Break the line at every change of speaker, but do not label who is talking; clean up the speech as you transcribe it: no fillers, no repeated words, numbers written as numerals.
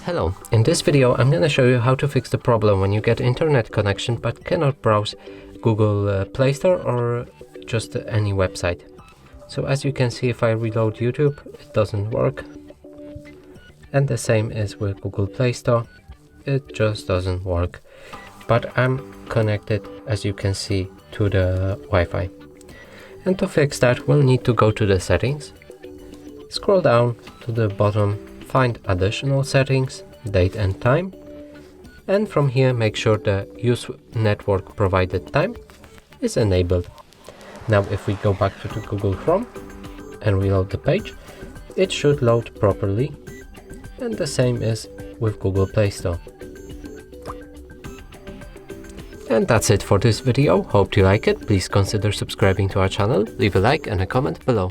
Hello, in this video I'm going to show you how to fix the problem when you get internet connection but cannot browse Google Play Store or just any website. So as you can see, if I reload YouTube, it doesn't work. And the same is with Google Play Store, it just doesn't work. But I'm connected, as you can see, to the Wi-Fi. And to fix that, we'll need to go to the settings, scroll down to the bottom, find additional settings, date and time, and from here make sure the use network provided time is enabled. Now if we go back to the Google Chrome and reload the page, it should load properly, and the same is with Google Play Store. And that's it for this video. Hope you like it. Please consider subscribing to our channel, leave a like and a comment below.